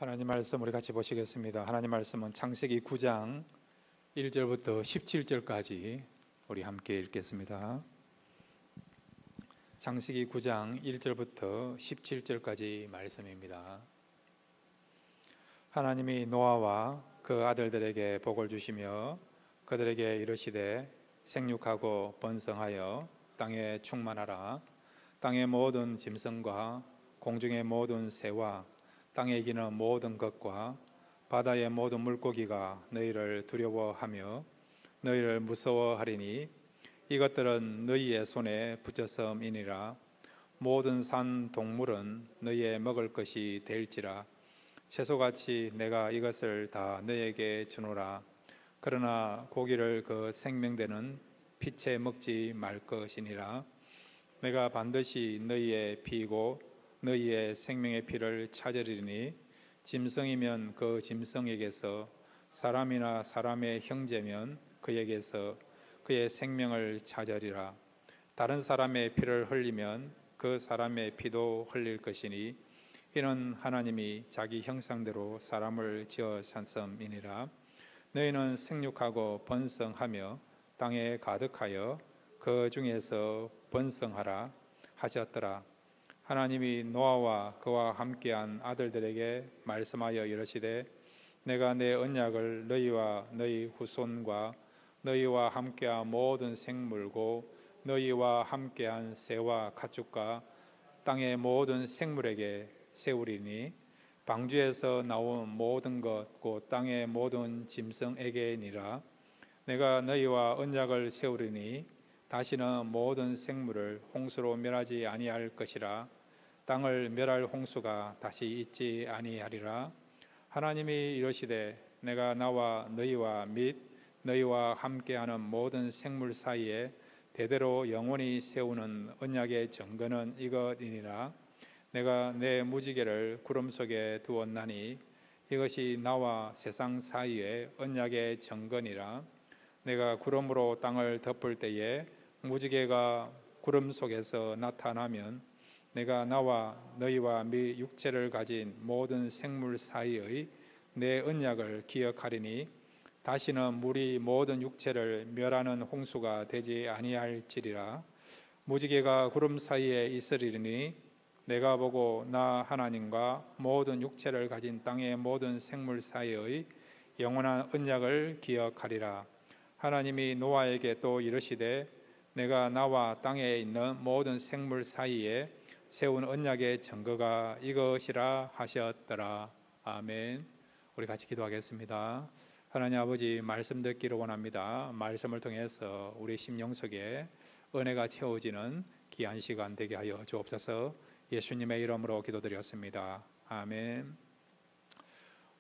하나님 말씀 우리 같이 보시겠습니다. 하나님 말씀은 창세기 9장 1절부터 17절까지 우리 함께 읽겠습니다. 창세기 9장 1절부터 17절까지 말씀입니다. 하나님이 노아와 그 아들들에게 복을 주시며 그들에게 이르시되 생육하고 번성하여 땅에 충만하라. 땅의 모든 짐승과 공중의 모든 새와 땅에 기는 모든 것과 바다의 모든 물고기가 너희를 두려워하며 너희를 무서워하리니 이것들은 너희의 손에 붙였음이니라. 모든 산 동물은 너희의 먹을 것이 될지라. 채소같이 내가 이것을 다 너희에게 주노라. 그러나 고기를 그 생명되는 피채 먹지 말 것이니라. 내가 반드시 너희의 피이고 너희의 생명의 피를 찾으리니 짐승이면 그 짐승에게서, 사람이나 사람의 형제면 그에게서 그의 생명을 찾으리라. 다른 사람의 피를 흘리면 그 사람의 피도 흘릴 것이니 이는 하나님이 자기 형상대로 사람을 지어 샀음이니라. 너희는 생육하고 번성하며 땅에 가득하여 그 중에서 번성하라 하셨더라. 하나님이 노아와 그와 함께한 아들들에게 말씀하여 이르시되 내가 내 언약을 너희와 너희 후손과 너희와 함께한 모든 생물고 너희와 함께한 새와 가축과 땅의 모든 생물에게 세우리니 방주에서 나온 모든 것 곧 땅의 모든 짐승에게니라. 내가 너희와 언약을 세우리니 다시는 모든 생물을 홍수로 멸하지 아니할 것이라. 땅을 멸할 홍수가 다시 있지 아니하리라. 하나님이 이르시되 내가 나와 너희와 및 너희와 함께하는 모든 생물 사이에 대대로 영원히 세우는 언약의 증거는 이것이니라. 내가 내 무지개를 구름 속에 두었나니 이것이 나와 세상 사이의 언약의 증거니라. 내가 구름으로 땅을 덮을 때에 무지개가 구름 속에서 나타나면 내가 나와 너희와 및 육체를 가진 모든 생물 사이의 내 언약을 기억하리니 다시는 물이 모든 육체를 멸하는 홍수가 되지 아니할지리라. 무지개가 구름 사이에 있으리니 내가 보고 나 하나님과 모든 육체를 가진 땅의 모든 생물 사이의 영원한 언약을 기억하리라. 하나님이 노아에게 또 이르시되 내가 나와 땅에 있는 모든 생물 사이에 세운 언약의 증거가 이것이라 하셨더라. 아멘. 우리 같이 기도하겠습니다. 하나님 아버지, 말씀 듣기를 원합니다. 말씀을 통해서 우리 심령 속에 은혜가 채워지는 귀한 시간 되게 하여 주옵소서. 예수님의 이름으로 기도드렸습니다. 아멘.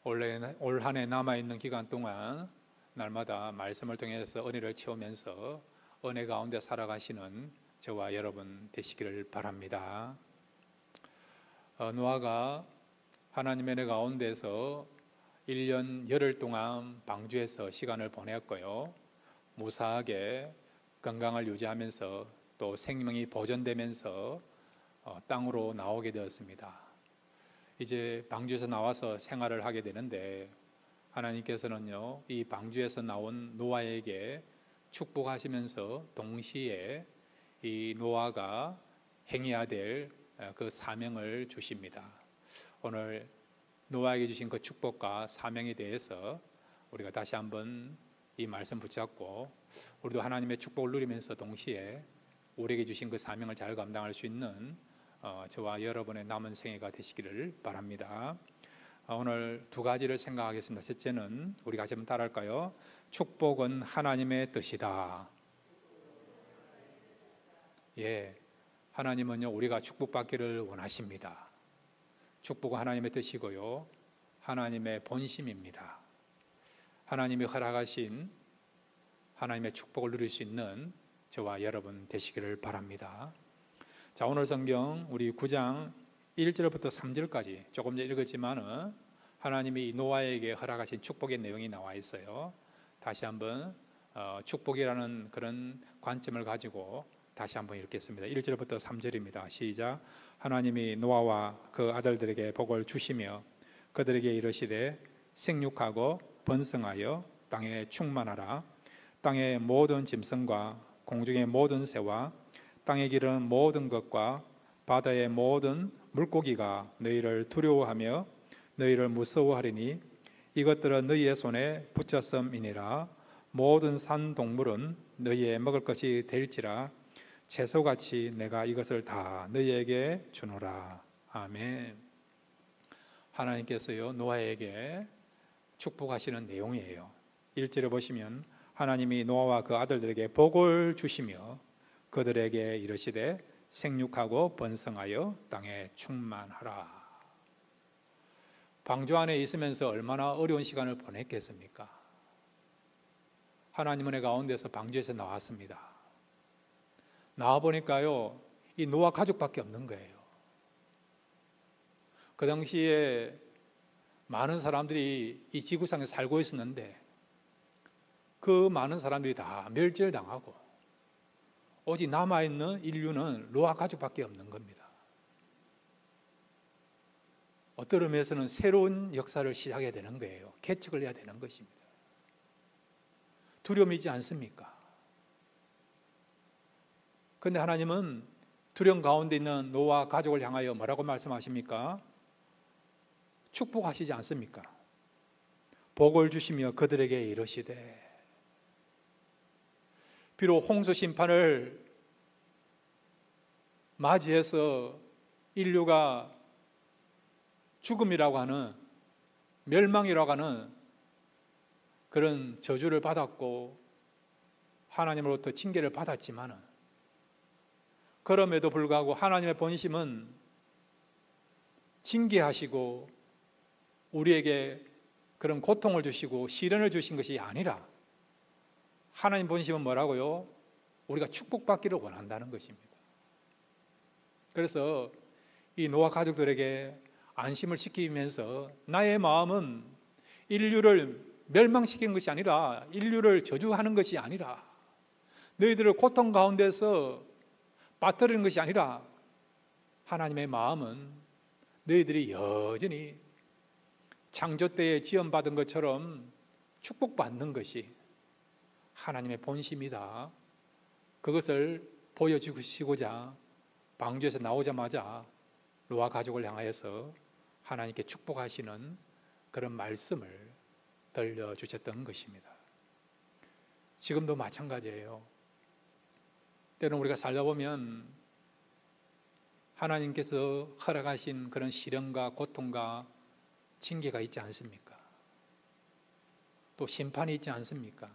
올 한 해 남아있는 기간 동안 날마다 말씀을 통해서 은혜를 채우면서 은혜 가운데 살아가시는 저와 여러분 되시기를 바랍니다. 노아가 하나님의 은혜 가운데서 1년 열흘 동안 방주에서 시간을 보냈고요. 무사하게 건강을 유지하면서 또 생명이 보존되면서 땅으로 나오게 되었습니다. 이제 방주에서 나와서 생활을 하게 되는데 하나님께서는요, 이 방주에서 나온 노아에게 축복하시면서 동시에 이 노아가 행해야 될 그 사명을 주십니다. 오늘 노아에게 주신 그 축복과 사명에 대해서 우리가 다시 한번 이 말씀 붙잡고 우리도 하나님의 축복을 누리면서 동시에 우리에게 주신 그 사명을 잘 감당할 수 있는 저와 여러분의 남은 생애가 되시기를 바랍니다. 오늘 두 가지를 생각하겠습니다. 첫째는 우리 같이 한번 따라할까요? 축복은 하나님의 뜻이다. 예, 하나님은요, 우리가 축복받기를 원하십니다. 축복은 하나님의 뜻이고요, 하나님의 본심입니다. 하나님이 허락하신 하나님의 축복을 누릴 수 있는 저와 여러분 되시기를 바랍니다. 자, 오늘 성경 우리 9장 1절부터 3절까지 조금 전에 읽었지만은 하나님이 노아에게 허락하신 축복의 내용이 나와 있어요. 다시 한번 축복이라는 그런 관점을 가지고 다시 한번 읽겠습니다. 1절부터 3절입니다. 시작. 하나님이 노아와 그 아들들에게 복을 주시며 그들에게 이르시되 생육하고 번성하여 땅에 충만하라. 땅의 모든 짐승과 공중의 모든 새와 땅에 기르는 모든 것과 바다의 모든 물고기가 너희를 두려워하며 너희를 무서워하리니 이것들은 너희의 손에 붙였음이니라. 모든 산 동물은 너희의 먹을 것이 될지라. 채소같이 내가 이것을 다 너희에게 주노라. 아멘. 하나님께서요 노아에게 축복하시는 내용이에요. 1절에 보시면 하나님이 노아와 그 아들들에게 복을 주시며 그들에게 이르시되 생육하고 번성하여 땅에 충만하라. 방주 안에 있으면서 얼마나 어려운 시간을 보냈겠습니까? 하나님은 내 가운데서 방주에서 나왔습니다. 나와보니까요 이 노아 가족밖에 없는 거예요. 그 당시에 많은 사람들이 이 지구상에 살고 있었는데 그 많은 사람들이 다 멸절당하고 오직 남아있는 인류는 노아 가족밖에 없는 겁니다. 어떤 의미에서는 새로운 역사를 시작해야 되는 거예요. 개척을 해야 되는 것입니다. 두려움이지 않습니까? 그런데 하나님은 두려움 가운데 있는 노아 가족을 향하여 뭐라고 말씀하십니까? 축복하시지 않습니까? 복을 주시며 그들에게 이르시되, 비록 홍수 심판을 맞이해서 인류가 죽음이라고 하는, 멸망이라고 하는 그런 저주를 받았고 하나님으로부터 징계를 받았지만 그럼에도 불구하고 하나님의 본심은 징계하시고 우리에게 그런 고통을 주시고 시련을 주신 것이 아니라 하나님 본심은 뭐라고요? 우리가 축복받기를 원한다는 것입니다. 그래서 이 노아 가족들에게 안심을 시키면서 나의 마음은 인류를 멸망시키는 것이 아니라 인류를 저주하는 것이 아니라 너희들을 고통 가운데서 빠뜨리는 것이 아니라 하나님의 마음은 너희들이 여전히 창조 때에 지원받은 것처럼 축복받는 것이 하나님의 본심이다. 그것을 보여주시고자 방주에서 나오자마자 노아 가족을 향하여서 하나님께 축복하시는 그런 말씀을 들려주셨던 것입니다. 지금도 마찬가지예요. 때로는 우리가 살다 보면 하나님께서 허락하신 그런 시련과 고통과 징계가 있지 않습니까? 또 심판이 있지 않습니까?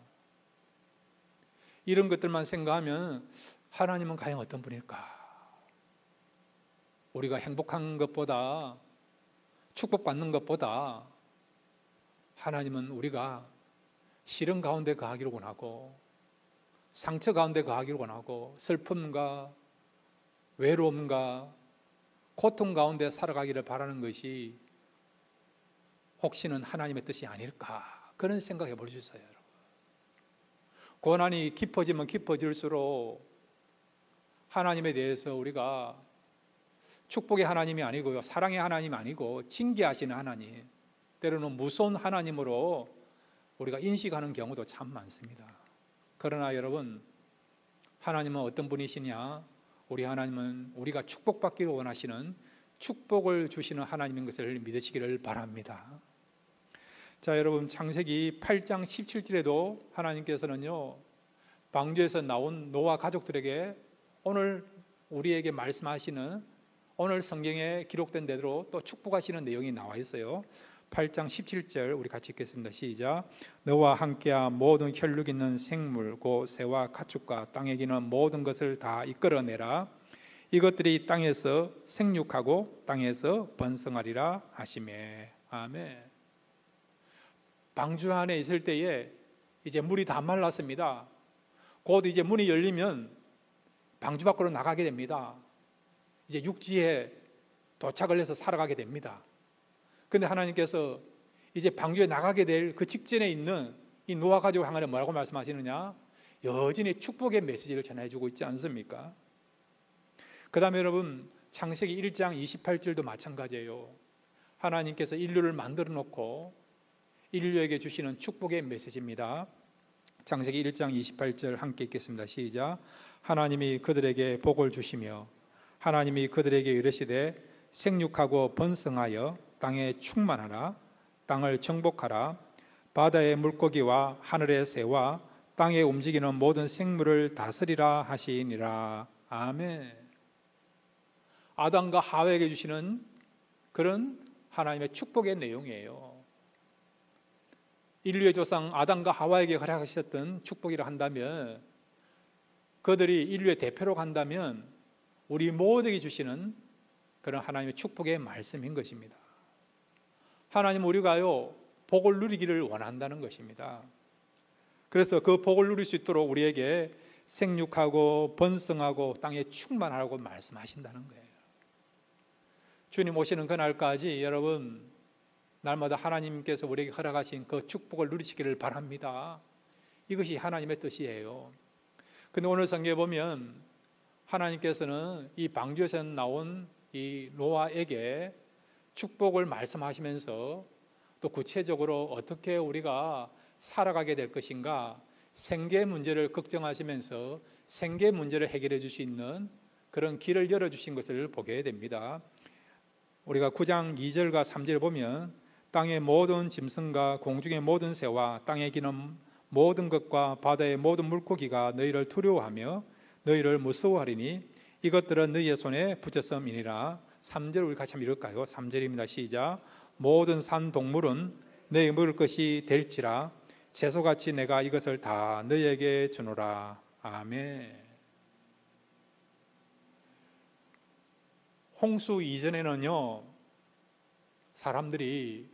이런 것들만 생각하면 하나님은 과연 어떤 분일까? 우리가 행복한 것보다, 축복받는 것보다 하나님은 우리가 시련 가운데 거하기를 원하고 상처 가운데 거하기를 원하고 슬픔과 외로움과 고통 가운데 살아가기를 바라는 것이 혹시는 하나님의 뜻이 아닐까, 그런 생각해 볼 수 있어요. 여러분. 고난이 깊어지면 깊어질수록 하나님에 대해서 우리가 축복의 하나님이 아니고요, 사랑의 하나님이 아니고 징계하시는 하나님, 때로는 무서운 하나님으로 우리가 인식하는 경우도 참 많습니다. 그러나 여러분, 하나님은 어떤 분이시냐? 우리 하나님은 우리가 축복받기를 원하시는, 축복을 주시는 하나님인 것을 믿으시기를 바랍니다. 자, 여러분, 창세기 8장 17절에도 하나님께서는요 방주에서 나온 노아 가족들에게 오늘 우리에게 말씀하시는, 오늘 성경에 기록된 대로 또 축복하시는 내용이 나와 있어요. 8장 17절 우리 같이 읽겠습니다. 시작. 너와 함께한 모든 혈육 있는 생물 곧 새와 가축과 땅에 기는 모든 것을 다 이끌어내라. 이것들이 땅에서 생육하고 땅에서 번성하리라 하시매. 아멘. 방주 안에 있을 때에 이제 물이 다 말랐습니다. 곧 이제 문이 열리면 방주 밖으로 나가게 됩니다. 이제 육지에 도착을 해서 살아가게 됩니다. 그런데 하나님께서 이제 방주에 나가게 될 그 직전에 있는 이 노아 가족을 향하여 뭐라고 말씀하시느냐? 여전히 축복의 메시지를 전해주고 있지 않습니까? 그 다음에 여러분, 창세기 1장 28절도 마찬가지예요. 하나님께서 인류를 만들어 놓고 인류에게 주시는 축복의 메시지입니다. 창세기 1장 28절 함께 읽겠습니다. 시작. 하나님이 그들에게 복을 주시며 하나님이 그들에게 이르시되 생육하고 번성하여 땅에 충만하라. 땅을 정복하라. 바다의 물고기와 하늘의 새와 땅에 움직이는 모든 생물을 다스리라 하시니라. 아멘. 아담과 하와에게 주시는 그런 하나님의 축복의 내용이에요. 인류의 조상 아담과 하와에게 허락하셨던 축복이라 한다면, 그들이 인류의 대표로 간다면 우리 모두에게 주시는 그런 하나님의 축복의 말씀인 것입니다. 하나님은 우리가요 복을 누리기를 원한다는 것입니다. 그래서 그 복을 누릴 수 있도록 우리에게 생육하고 번성하고 땅에 충만하라고 말씀하신다는 거예요. 주님 오시는 그날까지 여러분 날마다 하나님께서 우리에게 허락하신 그 축복을 누리시기를 바랍니다. 이것이 하나님의 뜻이에요. 근데 오늘 성경에 보면 하나님께서는 이 방주에서 나온 이 노아에게 축복을 말씀하시면서 또 구체적으로 어떻게 우리가 살아가게 될 것인가, 생계 문제를 걱정하시면서 생계 문제를 해결해 줄 수 있는 그런 길을 열어주신 것을 보게 됩니다. 우리가 9장 2절과 3절을 보면 땅의 모든 짐승과 공중의 모든 새와 땅에 기는 모든 것과 바다의 모든 물고기가 너희를 두려워하며 너희를 무서워하리니 이것들은 너희의 손에 붙였음이니라. 3절 우리 같이 한번 읽을까요? 3절입니다. 시작. 모든 산 동물은 너희 먹을 것이 될지라 채소같이 내가 이것을 다 너희에게 주노라. 아멘. 홍수 이전에는요 사람들이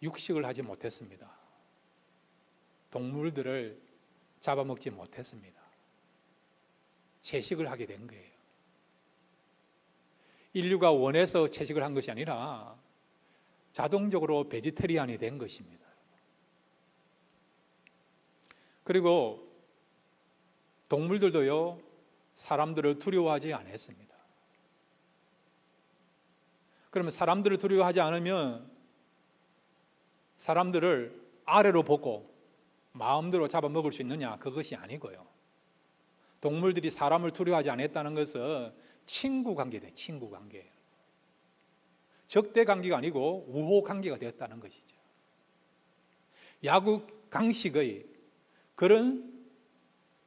육식을 하지 못했습니다. 동물들을 잡아먹지 못했습니다. 채식을 하게 된 거예요. 인류가 원해서 채식을 한 것이 아니라 자동적으로 베지테리안이 된 것입니다. 그리고 동물들도요 사람들을 두려워하지 않았습니다. 그러면 사람들을 두려워하지 않으면 사람들을 아래로 보고 마음대로 잡아먹을 수 있느냐? 그것이 아니고요. 동물들이 사람을 두려워하지 않았다는 것은 친구 관계예요. 친구 관계. 적대 관계가 아니고 우호 관계가 되었다는 것이죠. 야구 강식의 그런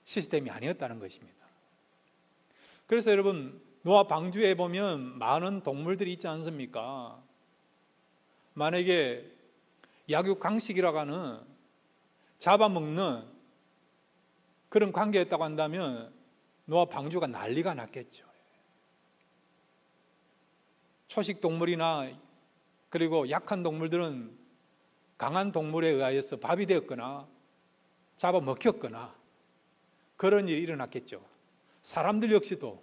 시스템이 아니었다는 것입니다. 그래서 여러분 노아 방주에 보면 많은 동물들이 있지 않습니까? 만약에 약육 강식이라고 하는 잡아먹는 그런 관계였다고 한다면 노아 방주가 난리가 났겠죠. 초식 동물이나 그리고 약한 동물들은 강한 동물에 의하여서 밥이 되었거나 잡아먹혔거나 그런 일이 일어났겠죠. 사람들 역시도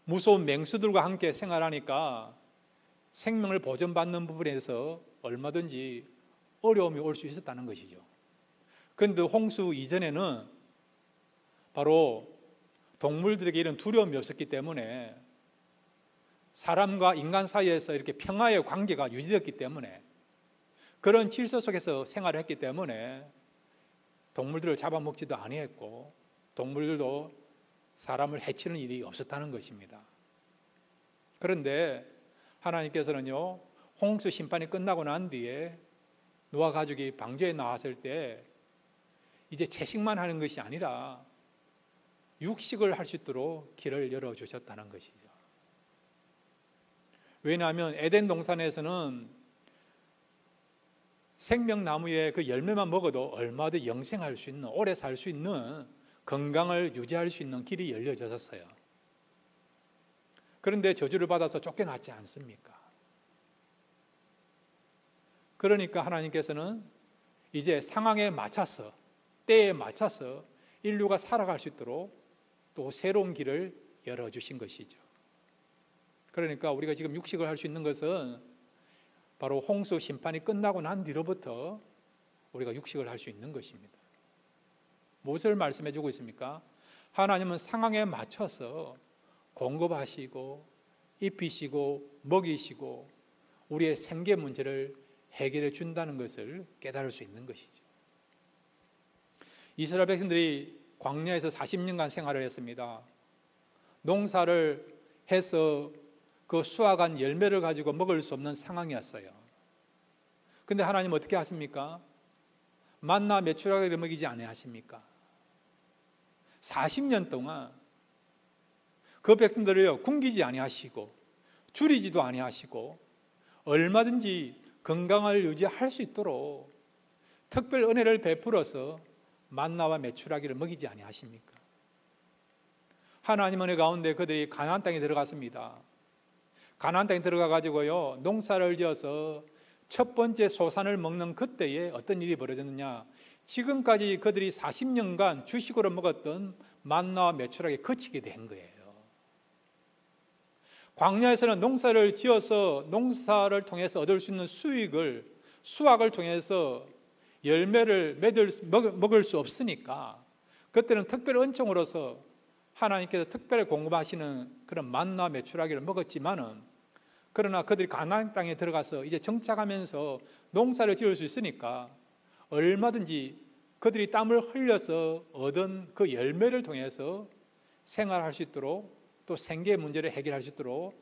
무서운 맹수들과 함께 생활하니까 생명을 보존받는 부분에서 얼마든지 어려움이 올 수 있었다는 것이죠. 그런데 홍수 이전에는 바로 동물들에게 이런 두려움이 없었기 때문에 사람과 인간 사이에서 이렇게 평화의 관계가 유지되었기 때문에 그런 질서 속에서 생활을 했기 때문에 동물들을 잡아먹지도 아니했고 동물들도 사람을 해치는 일이 없었다는 것입니다. 그런데 하나님께서는요 홍수 심판이 끝나고 난 뒤에 노아 가족이 방주에 나왔을 때 이제 채식만 하는 것이 아니라 육식을 할 수 있도록 길을 열어주셨다는 것이죠. 왜냐하면 에덴 동산에서는 생명나무의 그 열매만 먹어도 얼마든지 영생할 수 있는, 오래 살 수 있는, 건강을 유지할 수 있는 길이 열려졌어요. 그런데 저주를 받아서 쫓겨났지 않습니까? 그러니까 하나님께서는 이제 상황에 맞춰서, 때에 맞춰서 인류가 살아갈 수 있도록 또 새로운 길을 열어주신 것이죠. 그러니까 우리가 지금 육식을 할 수 있는 것은 바로 홍수 심판이 끝나고 난 뒤로부터 우리가 육식을 할 수 있는 것입니다. 무엇을 말씀해 주고 있습니까? 하나님은 상황에 맞춰서 공급하시고 입히시고 먹이시고 우리의 생계 문제를 해결해 준다는 것을 깨달을 수 있는 것이죠. 이스라엘 백성들이 광야에서 40년간 생활을 했습니다. 농사를 해서 그 수확한 열매를 가지고 먹을 수 없는 상황이었어요. 근데 하나님 어떻게 하십니까? 만나 메추라기를 먹이지 아니하십니까? 40년 동안 그 백성들을 굶기지 아니하시고 줄이지도 아니하시고 얼마든지 건강을 유지할 수 있도록 특별 은혜를 베풀어서 만나와 메추라기를 먹이지 아니하십니까? 하나님 은혜 가운데 그들이 가나안 땅에 들어갔습니다. 가나안 땅에 들어가 가지고요, 농사를 지어서 첫 번째 소산을 먹는 그때에 어떤 일이 벌어졌느냐? 지금까지 그들이 40년간 주식으로 먹었던 만나와 메추라기 그치게 된 거예요. 광야에서는 농사를 지어서 농사를 통해서 얻을 수 있는 수익을 수확을 통해서 열매를 먹을 수 없으니까 그때는 특별 은총으로서 하나님께서 특별히 공급하시는 그런 만나 메추라기를 먹었지만은, 그러나 그들이 가나안 땅에 들어가서 이제 정착하면서 농사를 지을 수 있으니까 얼마든지 그들이 땀을 흘려서 얻은 그 열매를 통해서 생활할 수 있도록, 또 생계 문제를 해결할 수 있도록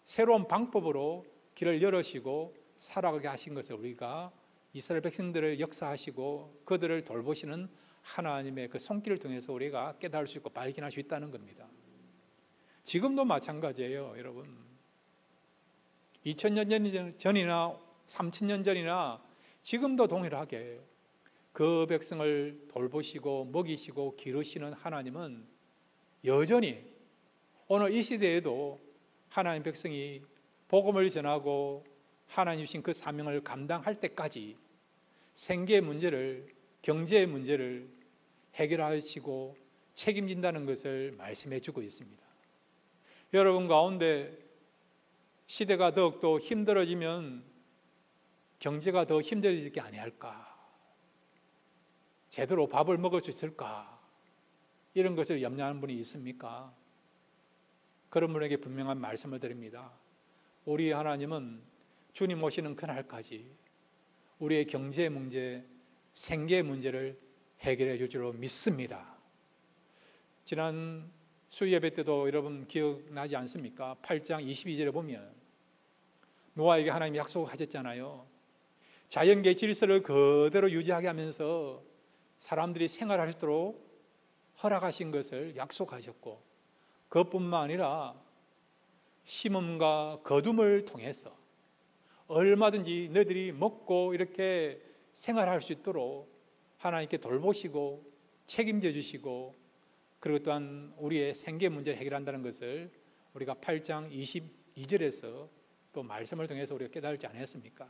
새로운 방법으로 길을 열으시고 살아가게 하신 것을 우리가 이스라엘 백성들을 역사하시고 그들을 돌보시는 하나님의 그 손길을 통해서 우리가 깨달을 수 있고 발견할 수 있다는 겁니다. 지금도 마찬가지예요, 여러분. 2000년 전이나 3000년 전이나 지금도 동일하게 그 백성을 돌보시고 먹이시고 기르시는 하나님은 여전히 오늘 이 시대에도 하나님 백성이 복음을 전하고 하나님 주신 그 사명을 감당할 때까지 생계 문제를, 경제 문제를 해결하시고 책임진다는 것을 말씀해 주고 있습니다. 여러분 가운데 시대가 더욱더 힘들어지면 경제가 더 힘들어지지 아니할까? 제대로 밥을 먹을 수 있을까? 이런 것을 염려하는 분이 있습니까? 그런 분에게 분명한 말씀을 드립니다. 우리 하나님은 주님 오시는 그날까지 우리의 경제 문제, 생계 문제를 해결해 줄 줄로 믿습니다. 지난 수예배 때도 여러분 기억나지 않습니까? 8장 22절에 보면 노아에게 하나님이 약속하셨잖아요. 자연계의 질서를 그대로 유지하게 하면서 사람들이 생활할 수 있도록 허락하신 것을 약속하셨고, 그것뿐만 아니라 심음과 거둠을 통해서 얼마든지 너희들이 먹고 이렇게 생활할 수 있도록 하나님께 돌보시고 책임져 주시고, 그리고 또한 우리의 생계 문제를 해결한다는 것을 우리가 8장 22절에서 또 말씀을 통해서 우리가 깨달지 않았습니까?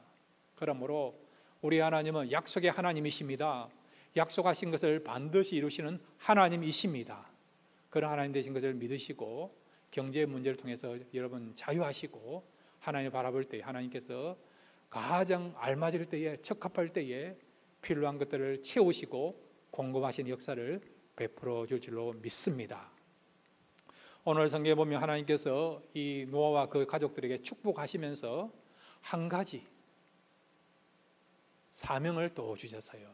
그러므로 우리 하나님은 약속의 하나님이십니다. 약속하신 것을 반드시 이루시는 하나님이십니다. 그런 하나님 되신 것을 믿으시고 경제 문제를 통해서 여러분 자유하시고 하나님을 바라볼 때 하나님께서 가장 알맞을 때에, 적합할 때에 필요한 것들을 채우시고 공급하시는 역사를 베풀어 줄 줄로 믿습니다. 오늘 성경에 보면 하나님께서 이 노아와 그 가족들에게 축복하시면서 한 가지 사명을 또 주셨어요.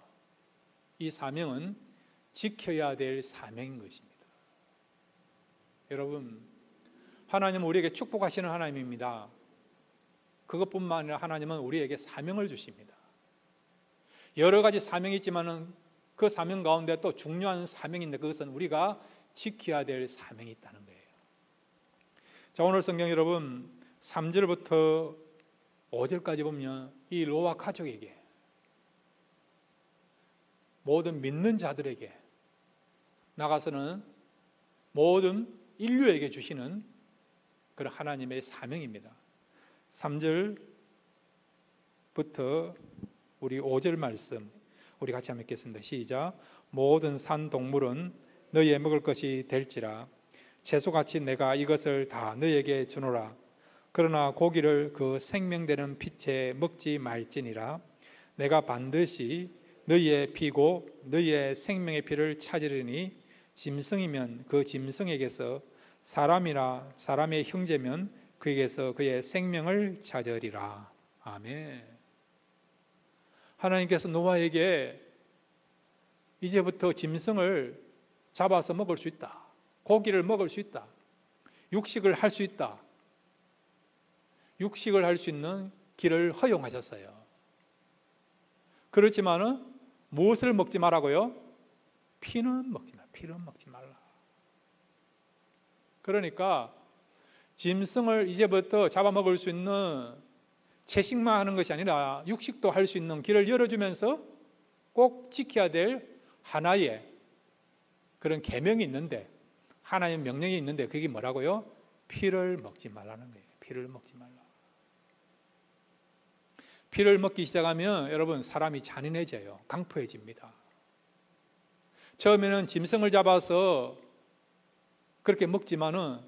이 사명은 지켜야 될 사명인 것입니다. 여러분, 하나님은 우리에게 축복하시는 하나님입니다. 그것뿐만 아니라 하나님은 우리에게 사명을 주십니다. 여러 가지 사명이 있지만 그 사명 가운데 또 중요한 사명인데 그것은 우리가 지켜야 될 사명이 있다는 거예요. 자, 오늘 성경 여러분 3절부터 5절까지 보면 이 노아 가족에게, 모든 믿는 자들에게, 나가서는 모든 인류에게 주시는 그런 하나님의 사명입니다. 3절부터 우리 5절 말씀 우리 같이 한번 읽겠습니다. 시작. 모든 산 동물은 너희의 먹을 것이 될지라. 채소같이 내가 이것을 다 너희에게 주노라. 그러나 고기를 그 생명되는 빛에 먹지 말지니라. 내가 반드시 너희의 피고 너희의 생명의 피를 찾으리니 짐승이면 그 짐승에게서, 사람이나 사람의 형제면 그에게서 그의 생명을 찾으리라. 아멘. 하나님께서 노아에게 이제부터 짐승을 잡아서 먹을 수 있다, 고기를 먹을 수 있다, 육식을 할 수 있다, 육식을 할 수 있는 길을 허용하셨어요. 그렇지만은 무엇을 먹지 말라고요? 피는 먹지 말라. 피는 먹지 말라. 그러니까 짐승을 이제부터 잡아먹을 수 있는 채식만 하는 것이 아니라 육식도 할 수 있는 길을 열어주면서 꼭 지켜야 될 하나의 그런 계명이 있는데, 하나의 명령이 있는데, 그게 뭐라고요? 피를 먹지 말라는 거예요. 피를 먹지 말라. 피를 먹기 시작하면 여러분 사람이 잔인해져요. 강포해집니다. 처음에는 짐승을 잡아서 그렇게 먹지만은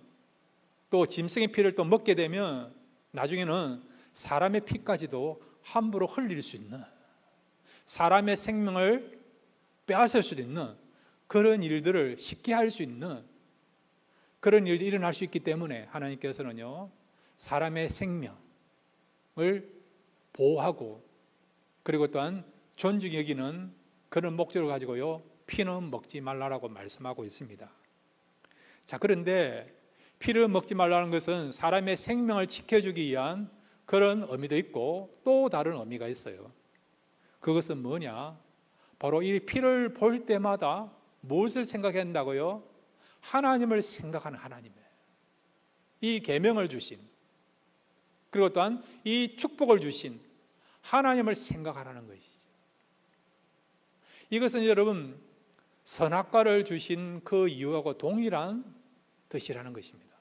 또 짐승의 피를 또 먹게 되면 나중에는 사람의 피까지도 함부로 흘릴 수 있는, 사람의 생명을 빼앗을 수도 있는 그런 일들을 쉽게 할 수 있는 그런 일들이 일어날 수 있기 때문에 하나님께서는요, 사람의 생명을 보호하고 그리고 또한 존중히 여기는 그런 목적을 가지고요, 피는 먹지 말라라고 말씀하고 있습니다. 자, 그런데 피를 먹지 말라는 것은 사람의 생명을 지켜주기 위한 그런 의미도 있고 또 다른 의미가 있어요. 그것은 뭐냐? 바로 이 피를 볼 때마다 무엇을 생각해야 한다고요? 하나님을 생각하는 하나님의 이 계명을 주신, 그리고 또한 이 축복을 주신 하나님을 생각하라는 것이죠. 이것은 여러분 선악과를 주신 그 이유하고 동일한 뜻이라는 것입니다.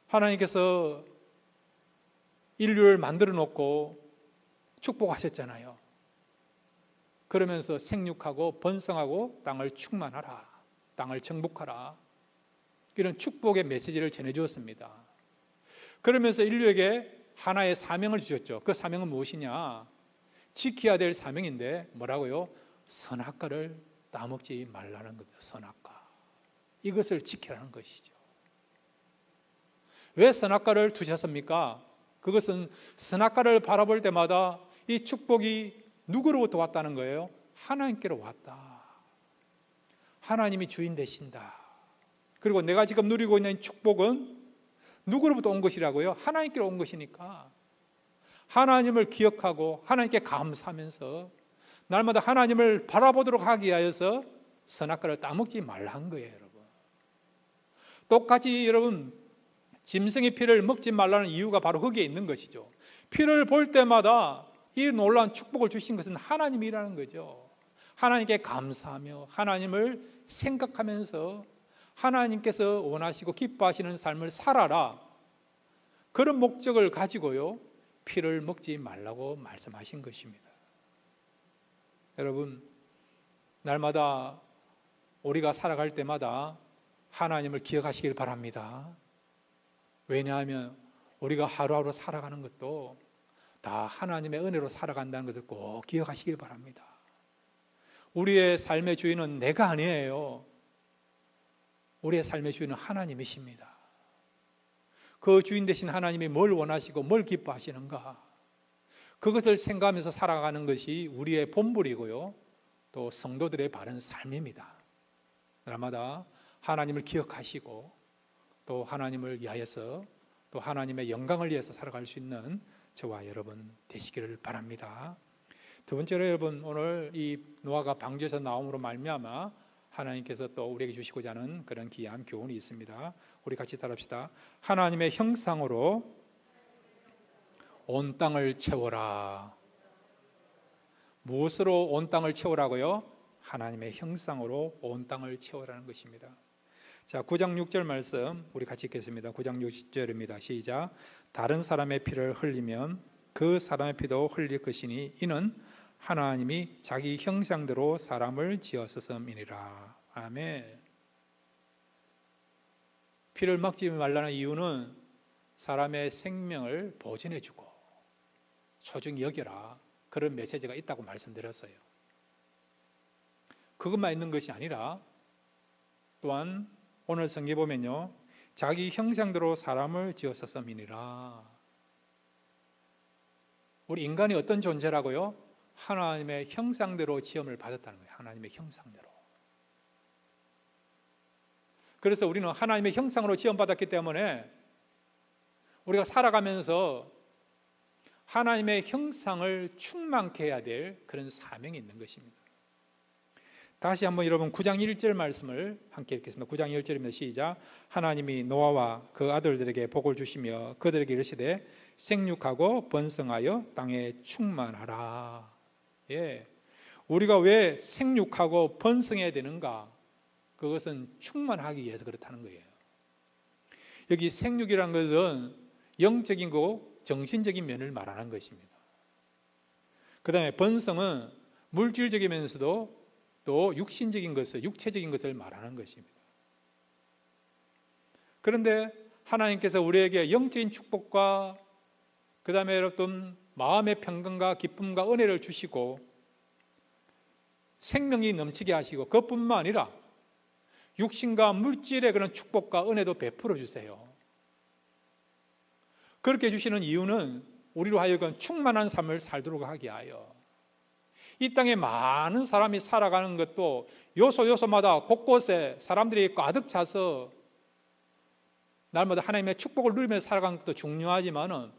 하나님께서 인류를 만들어 놓고 축복하셨잖아요. 그러면서 생육하고 번성하고 땅을 충만하라, 땅을 정복하라, 이런 축복의 메시지를 전해주었습니다. 그러면서 인류에게 하나의 사명을 주셨죠. 그 사명은 무엇이냐? 지켜야 될 사명인데 뭐라고요? 선악과를 따먹지 말라는 겁니다. 선악과, 이것을 지키라는 것이죠. 왜 선악과를 두셨습니까? 그것은 선악과를 바라볼 때마다 이 축복이 누구로부터 왔다는 거예요? 하나님께로 왔다. 하나님이 주인 되신다. 그리고 내가 지금 누리고 있는 축복은 누구로부터 온 것이라고요? 하나님께로 온 것이니까 하나님을 기억하고 하나님께 감사하면서 날마다 하나님을 바라보도록 하기 위하여서 선악과를 따먹지 말라는 거예요, 여러분. 똑같이 여러분 짐승의 피를 먹지 말라는 이유가 바로 거기에 있는 것이죠. 피를 볼 때마다 이 놀라운 축복을 주신 것은 하나님이라는 거죠. 하나님께 감사하며 하나님을 생각하면서 하나님께서 원하시고 기뻐하시는 삶을 살아라, 그런 목적을 가지고요 피를 먹지 말라고 말씀하신 것입니다. 여러분, 날마다 우리가 살아갈 때마다 하나님을 기억하시길 바랍니다. 왜냐하면 우리가 하루하루 살아가는 것도 다 하나님의 은혜로 살아간다는 것을 꼭 기억하시길 바랍니다. 우리의 삶의 주인은 내가 아니에요. 우리의 삶의 주인은 하나님이십니다. 그 주인 되신 하나님이 뭘 원하시고 뭘 기뻐하시는가, 그것을 생각하면서 살아가는 것이 우리의 본분이고요 또 성도들의 바른 삶입니다. 날마다 하나님을 기억하시고 또 하나님을 위하여서 또 하나님의 영광을 위해서 살아갈 수 있는 저와 여러분 되시기를 바랍니다. 두 번째로 여러분, 오늘 이 노아가 방주에서 나옴으로 말미암아 하나님께서 또 우리에게 주시고자 하는 그런 귀한 교훈이 있습니다. 우리 같이 따라합시다. 하나님의 형상으로 온 땅을 채워라. 무엇으로 온 땅을 채우라고요? 하나님의 형상으로 온 땅을 채우라는 것입니다. 자, 9장 6절 말씀 우리 같이 읽겠습니다. 9장 6절입니다. 시작. 다른 사람의 피를 흘리면 그 사람의 피도 흘릴 것이니 이는 하나님이 자기 형상대로 사람을 지었음이니라. 아멘. 피를 먹지 말라는 이유는 사람의 생명을 보존해주고 소중히 여겨라, 그런 메시지가 있다고 말씀드렸어요. 그것만 있는 것이 아니라 또한 오늘 성경에 보면요, 자기 형상대로 사람을 지었음이니라. 우리 인간이 어떤 존재라고요? 하나님의 형상대로 지음을 받았다는 거예요. 하나님의 형상대로. 그래서 우리는 하나님의 형상으로 지음받았기 때문에 우리가 살아가면서 하나님의 형상을 충만케 해야 될 그런 사명이 있는 것입니다. 다시 한번 여러분 9장 1절 말씀을 함께 읽겠습니다. 9장 1절입니다. 시작. 하나님이 노아와 그 아들들에게 복을 주시며 그들에게 이르시되 생육하고 번성하여 땅에 충만하라. 예, 우리가 왜 생육하고 번성해야 되는가? 그것은 충만하기 위해서 그렇다는 거예요. 여기 생육이라는 것은 영적인 거고 정신적인 면을 말하는 것입니다. 그 다음에 번성은 물질적이면서도 또 육신적인 것을, 육체적인 것을 말하는 것입니다. 그런데 하나님께서 우리에게 영적인 축복과 그 다음에 어떤 마음의 평강과 기쁨과 은혜를 주시고 생명이 넘치게 하시고 그것뿐만 아니라 육신과 물질의 그런 축복과 은혜도 베풀어 주세요. 그렇게 해주시는 이유는 우리로 하여금 충만한 삶을 살도록 하게 하여 이 땅에 많은 사람이 살아가는 것도 요소마다 곳곳에 사람들이 가득 차서 날마다 하나님의 축복을 누리면서 살아가는 것도 중요하지만은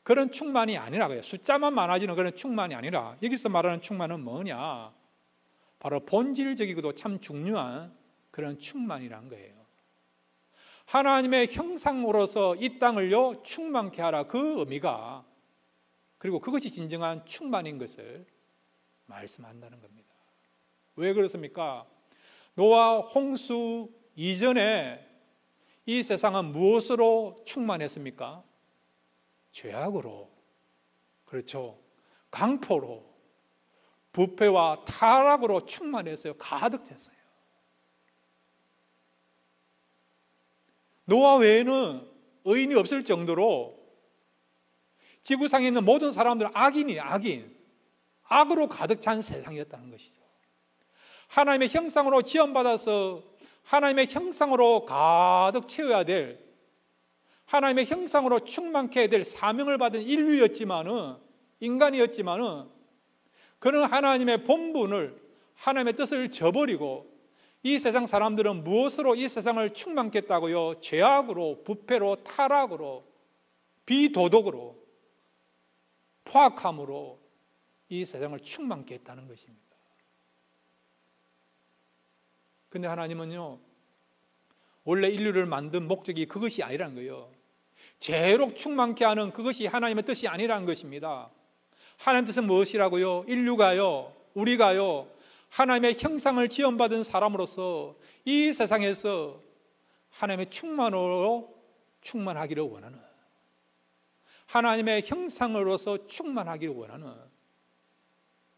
그런 충만이 아니라고요. 숫자만 많아지는 그런 충만이 아니라 여기서 말하는 충만은 뭐냐? 바로 본질적이고도 참 중요한 그런 충만이란 거예요. 하나님의 형상으로서 이 땅을요 충만케 하라. 그 의미가 그리고 그것이 진정한 충만인 것을 말씀한다는 겁니다. 왜 그렇습니까? 노아 홍수 이전에 이 세상은 무엇으로 충만했습니까? 죄악으로, 그렇죠, 강포로, 부패와 타락으로 충만했어요. 가득 찼어요. 노아 외에는 의인이 없을 정도로 지구상에 있는 모든 사람들은 악으로 가득 찬 세상이었다는 것이죠. 하나님의 형상으로 지음받아서 하나님의 형상으로 가득 채워야 될, 하나님의 형상으로 충만케 해야 될 사명을 받은 인간이었지만은 그는 하나님의 본분을, 하나님의 뜻을 저버리고 이 세상 사람들은 무엇으로 이 세상을 충만케 했다고요? 죄악으로, 부패로, 타락으로, 비도덕으로, 포악함으로 이 세상을 충만케 했다는 것입니다. 근데 하나님은요, 원래 인류를 만든 목적이 그것이 아니라는 거예요. 죄로 충만케 하는 그것이 하나님의 뜻이 아니라는 것입니다. 하나님의 뜻은 무엇이라고요? 인류가요, 우리가요, 하나님의 형상을 지음받은 사람으로서 이 세상에서 하나님의 충만으로 충만하기를 원하는, 하나님의 형상으로서 충만하기를 원하는,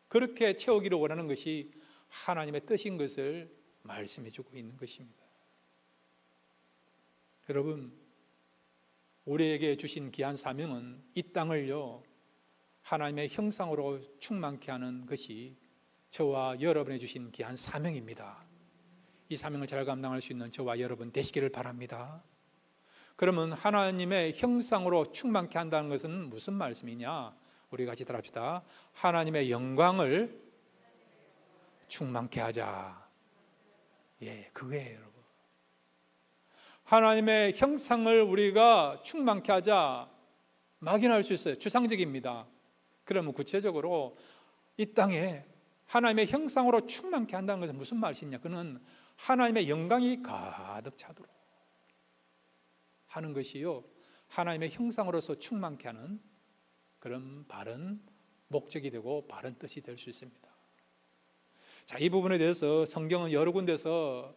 그렇게 채우기를 원하는 것이 하나님의 뜻인 것을 말씀해 주고 있는 것입니다. 여러분, 우리에게 주신 귀한 사명은 이 땅을요 하나님의 형상으로 충만케 하는 것이 저와 여러분에 주신 귀한 사명입니다. 이 사명을 잘 감당할 수 있는 저와 여러분 되시기를 바랍니다. 그러면 하나님의 형상으로 충만케 한다는 것은 무슨 말씀이냐? 우리 같이 따라합시다. 하나님의 영광을 충만케 하자. 예, 그거예요, 여러분. 하나님의 형상을 우리가 충만케 하자. 막연할 수 있어요. 추상적입니다. 그러면 구체적으로 이 땅에 하나님의 형상으로 충만케 한다는 것은 무슨 말이냐? 그는 하나님의 영광이 가득 차도록 하는 것이요, 하나님의 형상으로서 충만케 하는 그런 바른 목적이 되고 바른 뜻이 될 수 있습니다. 자, 이 부분에 대해서 성경은 여러 군데서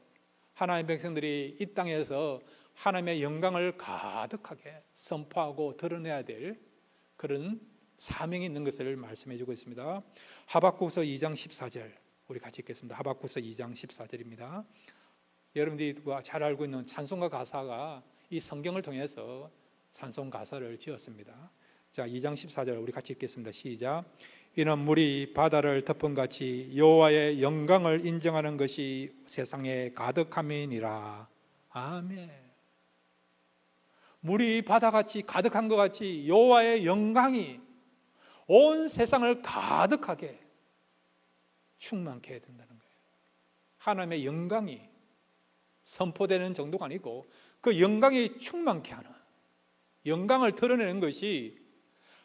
하나님의 백성들이 이 땅에서 하나님의 영광을 가득하게 선포하고 드러내야 될 그런 사명이 있는 것을 말씀해 주고 있습니다. 하박국서 2장 14절 우리 같이 읽겠습니다. 하박국서 2장 14절입니다. 여러분들이 잘 알고 있는 찬송가 가사가 이 성경을 통해서 찬송 가사를 지었습니다. 자, 2장 14절 우리 같이 읽겠습니다. 시작. 이는 물이 바다를 덮은 같이 여호와의 영광을 인정하는 것이 세상에 가득함이니라. 아멘. 물이 바다같이 가득한 것 같이 여호와의 영광이 온 세상을 가득하게 충만케 해야 된다는 거예요. 하나님의 영광이 선포되는 정도가 아니고 그 영광이 충만케 하는, 영광을 드러내는 것이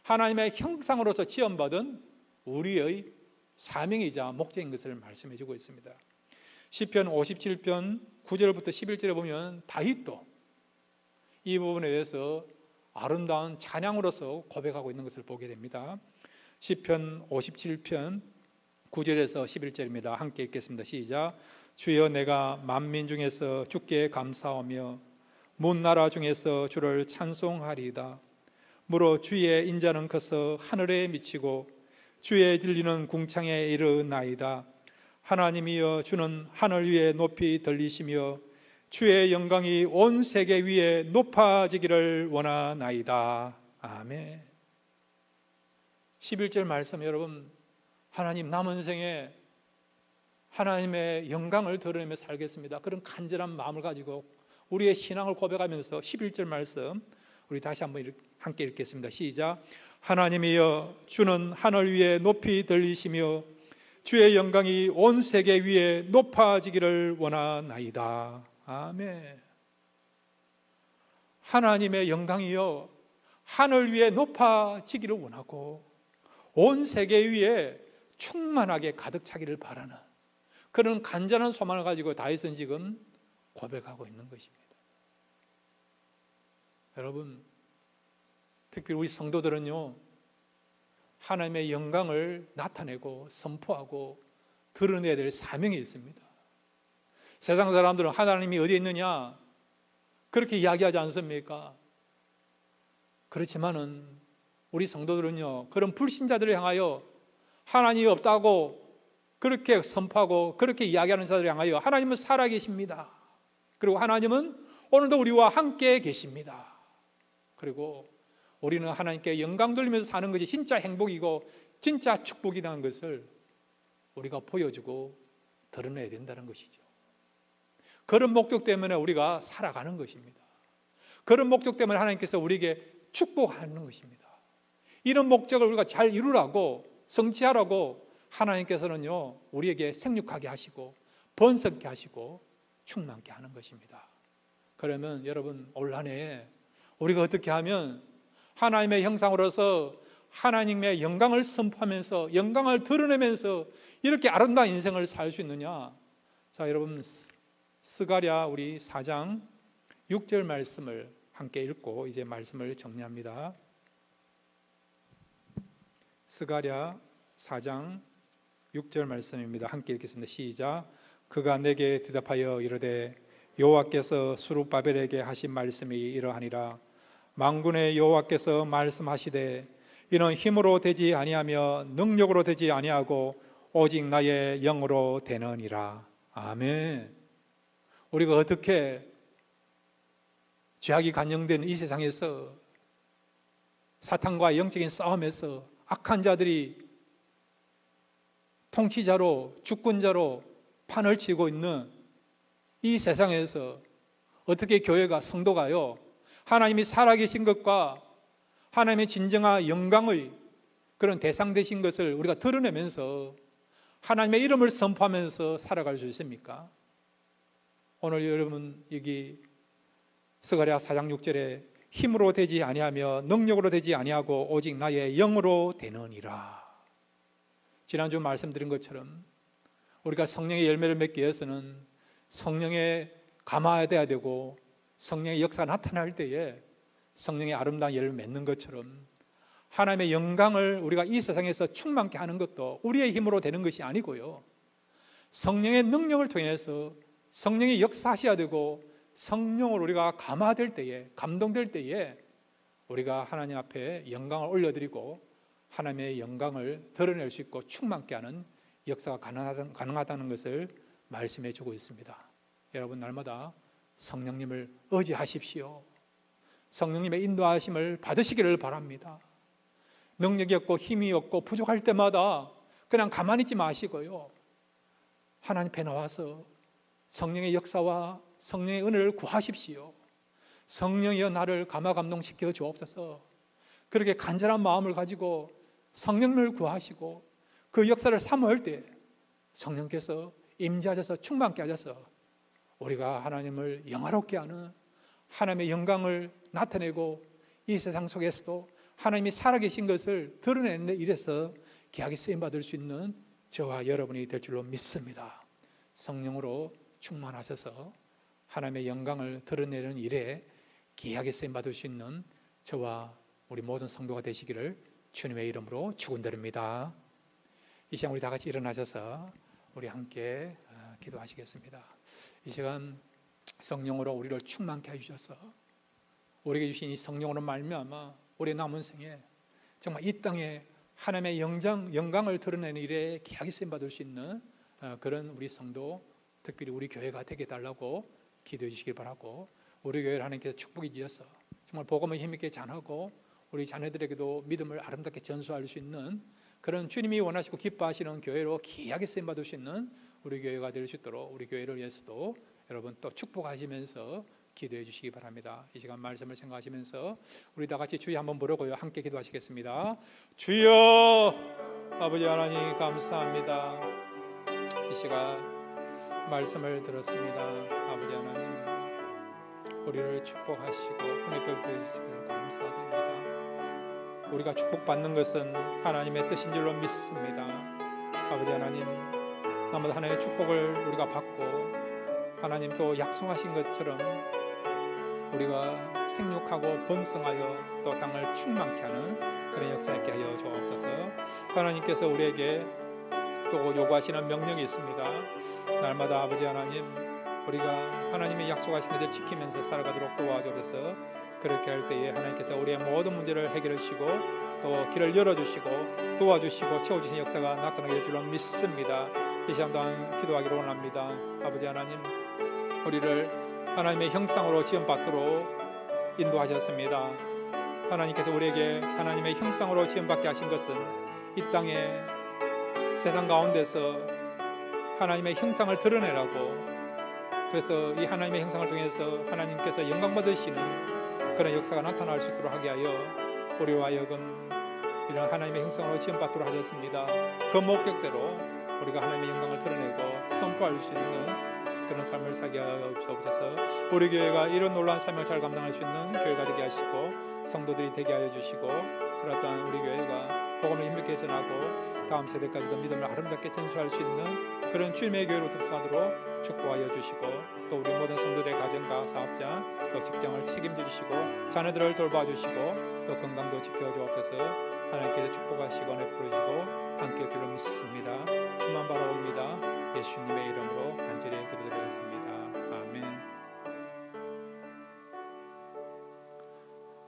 하나님의 형상으로서 지원받은 우리의 사명이자 목적인 것을 말씀해 주고 있습니다. 시편 57편 9절부터 11절에 보면 다윗도 이 부분에 대해서 아름다운 찬양으로서 고백하고 있는 것을 보게 됩니다. 시편 57편 9절에서 11절입니다. 함께 읽겠습니다. 시작. 주여, 내가 만민 중에서 주께 감사하며 문 나라 중에서 주를 찬송하리이다. 무릇 주의 인자는 커서 하늘에 미치고 주의 진리는 궁창에 이르나이다. 하나님이여, 주는 하늘 위에 높이 들리시며 주의 영광이 온 세계 위에 높아지기를 원하나이다. 아멘. 11절 말씀, 여러분, 하나님, 남은 생에 하나님의 영광을 드러내며 살겠습니다. 그런 간절한 마음을 가지고 우리의 신앙을 고백하면서 11절 말씀 우리 다시 한번 함께 읽겠습니다. 시작. 하나님이여, 주는 하늘 위에 높이 들리시며 주의 영광이 온 세계 위에 높아지기를 원하나이다. 아멘. 하나님의 영광이요, 하늘 위에 높아지기를 원하고 온 세계 위에 충만하게 가득 차기를 바라는 그런 간절한 소망을 가지고 다윗은 지금 고백하고 있는 것입니다. 여러분, 특별히 우리 성도들은요, 하나님의 영광을 나타내고 선포하고 드러내야 될 사명이 있습니다. 세상 사람들은 하나님이 어디에 있느냐 그렇게 이야기하지 않습니까? 그렇지만은 우리 성도들은요, 그런 불신자들을 향하여 하나님이 없다고 그렇게 선포하고 그렇게 이야기하는 자들을 향하여 하나님은 살아계십니다. 그리고 하나님은 오늘도 우리와 함께 계십니다. 그리고 우리는 하나님께 영광 돌리면서 사는 것이 진짜 행복이고 진짜 축복이라는 것을 우리가 보여주고 드러내야 된다는 것이죠. 그런 목적 때문에 우리가 살아가는 것입니다. 그런 목적 때문에 하나님께서 우리에게 축복하는 것입니다. 이런 목적을 우리가 잘 이루라고, 성취하라고 하나님께서는요, 우리에게 생육하게 하시고 번성케 하시고 충만케 하는 것입니다. 그러면 여러분, 올 한 해 우리가 어떻게 하면 하나님의 형상으로서 하나님의 영광을 선포하면서 영광을 드러내면서 이렇게 아름다운 인생을 살 수 있느냐? 자, 여러분, 스가랴 우리 4장 6절 말씀을 함께 읽고 이제 말씀을 정리합니다. 스가랴 4장 6절 말씀입니다. 함께 읽겠습니다. 시작. 그가 내게 대답하여 이르되 여호와께서 스룹바벨에게 하신 말씀이 이러하니라. 만군의 여호와께서 말씀하시되 이는 힘으로 되지 아니하며 능력으로 되지 아니하고 오직 나의 영으로 되느니라. 아멘. 우리가 어떻게 죄악이 간영된 이 세상에서 사탄과의 영적인 싸움에서 악한 자들이 통치자로 주권자로 판을 치고 있는 이 세상에서 어떻게 교회가, 성도가요, 하나님이 살아계신 것과 하나님의 진정한 영광의 그런 대상 되신 것을 우리가 드러내면서 하나님의 이름을 선포하면서 살아갈 수 있습니까? 오늘 여러분, 여기 스가랴 4장 6절에 힘으로 되지 아니하며 능력으로 되지 아니하고 오직 나의 영으로 되느니라. 지난주 말씀드린 것처럼 우리가 성령의 열매를 맺기 위해서는 성령에 감화돼야 되고 성령의 역사가 나타날 때에 성령의 아름다운 열매를 맺는 것처럼 하나님의 영광을 우리가 이 세상에서 충만케 하는 것도 우리의 힘으로 되는 것이 아니고요, 성령의 능력을 통해서 성령이 역사하셔야 되고 성령으로 우리가 감화될 때에, 감동될 때에 우리가 하나님 앞에 영광을 올려드리고 하나님의 영광을 드러낼 수 있고 충만케 하는 역사가 가능하다는 것을 말씀해 주고 있습니다. 여러분, 날마다 성령님을 의지하십시오. 성령님의 인도하심을 받으시기를 바랍니다. 능력이 없고 힘이 없고 부족할 때마다 그냥 가만히 있지 마시고요, 하나님 앞에 나와서 성령의 역사와 성령의 은혜를 구하십시오. 성령이여 나를 감화 감동시켜 주옵소서. 그렇게 간절한 마음을 가지고 성령을 구하시고 그 역사를 사모할 때 성령께서 임재하셔서 충만케 하셔서 우리가 하나님을 영화롭게 하는 하나님의 영광을 나타내고 이 세상 속에서도 하나님이 살아계신 것을 드러내는 데 일에서 귀하게 쓰임받을 수 있는 저와 여러분이 될 줄로 믿습니다. 성령으로 충만하셔서 하나님의 영광을 드러내는 일에 귀하게 쓰임받을 수 있는 저와 우리 모든 성도가 되시기를 주님의 이름으로 축원드립니다. 이 시간 우리 다 같이 일어나셔서 우리 함께 기도하시겠습니다. 이 시간 성령으로 우리를 충만케 해주셔서 우리에게 주신 이 성령으로 말미암아 우리 남은 생에 정말 이 땅에 하나님의 영광을 드러내는 일에 귀하게 쓰임받을 수 있는 그런 우리 성도, 특별히 우리 교회가 되게 해달라고 기도해 주시길 바라고, 우리 교회를 하나님께서 축복해 주셔서 정말 복음을 힘있게 전하고 우리 자녀들에게도 믿음을 아름답게 전수할 수 있는 그런 주님이 원하시고 기뻐하시는 교회로 귀하게 쓰임받을 수 있는 우리 교회가 될 수 있도록 우리 교회를 위해서도 여러분 또 축복하시면서 기도해 주시기 바랍니다. 이 시간 말씀을 생각하시면서 우리 다 같이 주여 한번 부르고요, 함께 기도하시겠습니다. 주여, 아버지 하나님 감사합니다. 이 시간 말씀을 들었습니다. 아버지 하나님, 우리를 축복하시고 은혜 베풀어 감사드립니다. 우리가 축복받는 것은 하나님의 뜻인 줄로 믿습니다. 아버지 하나님, 나마다 하나님의 축복을 우리가 받고 하나님 또 약속하신 것처럼 우리가 생육하고 번성하여 또 땅을 충만케 하는 그런 역사 있게 하여 주옵소서. 하나님께서 우리에게 또 요구하시는 명령이 있습니다. 날마다 아버지 하나님, 우리가 하나님의 약속하신 것을 지키면서 살아가도록 도와주옵소서. 그렇게 할 때에 하나님께서 우리의 모든 문제를 해결해 주시고 또 길을 열어주시고 도와주시고 채워주신 역사가 나타나게 될 줄로 믿습니다. 이 시간 또한 기도하기로 원합니다. 아버지 하나님, 우리를 하나님의 형상으로 지음받도록 인도하셨습니다. 하나님께서 우리에게 하나님의 형상으로 지음받게 하신 것은 이 땅에 세상 가운데서 하나님의 형상을 드러내라고, 그래서 이 하나님의 형상을 통해서 하나님께서 영광 받으시는 그런 역사가 나타날 수 있도록 하게 하여 우리와 하여금 이런 하나님의 형상으로 지음받도록 하셨습니다. 그 목적대로 우리가 하나님의 영광을 드러내고 선포할 수 있는 그런 삶을 살게 하여 주옵소서. 우리 교회가 이런 놀라운 사명을 잘 감당할 수 있는 교회가 되게 하시고 성도들이 되게 하여 주시고, 그렇다면 우리 교회가 복음을 힘있게 전하고 다음 세대까지도 믿음을 아름답게 전수할 수 있는 그런 주님의 교회로 득성하도록 축복하여 주시고, 또 우리 모든 성도들의 가정과 사업자 또 직장을 책임져 주시고 자녀들을 돌봐주시고 또 건강도 지켜주옵소서. 하나님께서 축복하시고 내풀어주시고 함께 주를 믿습니다. 주만 바라봅니다. 예수님의 이름으로 간절히 기도드리겠습니다. 아멘.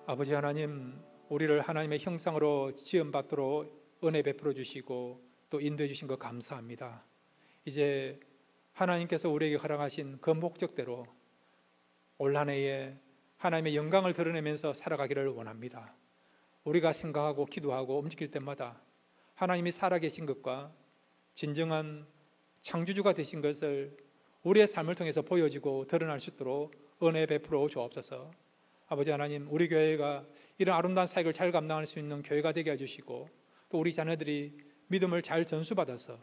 아버지 하나님, 우리를 하나님의 형상으로 지음받도록 은혜 베풀어 주시고 또 인도해 주신 것 감사합니다. 이제 하나님께서 우리에게 허락하신 그 목적대로 올 한 해에 하나님의 영광을 드러내면서 살아가기를 원합니다. 우리가 생각하고 기도하고 움직일 때마다 하나님이 살아계신 것과 진정한 창조주가 되신 것을 우리의 삶을 통해서 보여지고 드러날 수 있도록 은혜 베풀어 주옵소서. 아버지 하나님, 우리 교회가 이런 아름다운 사역을 잘 감당할 수 있는 교회가 되게 해주시고 또 우리 자녀들이 믿음을 잘 전수받아서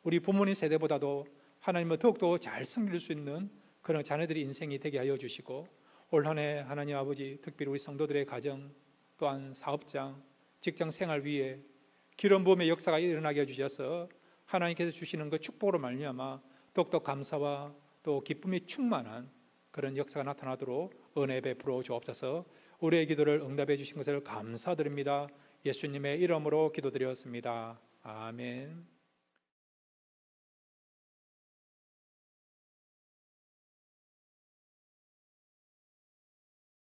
우리 부모님 세대보다도 하나님을 더욱더 잘 섬길 수 있는 그런 자녀들의 인생이 되게 하여 주시고, 올 한 해 하나님 아버지, 특별히 우리 성도들의 가정 또한 사업장, 직장 생활 위에 기름 부음의 역사가 일어나게 해주셔서 하나님께서 주시는 그 축복으로 말미암아 더욱더 감사와 또 기쁨이 충만한 그런 역사가 나타나도록 은혜 베풀어 주옵소서. 우리의 기도를 응답해 주신 것을 감사드립니다. 예수님의 이름으로 기도드렸습니다. 아멘.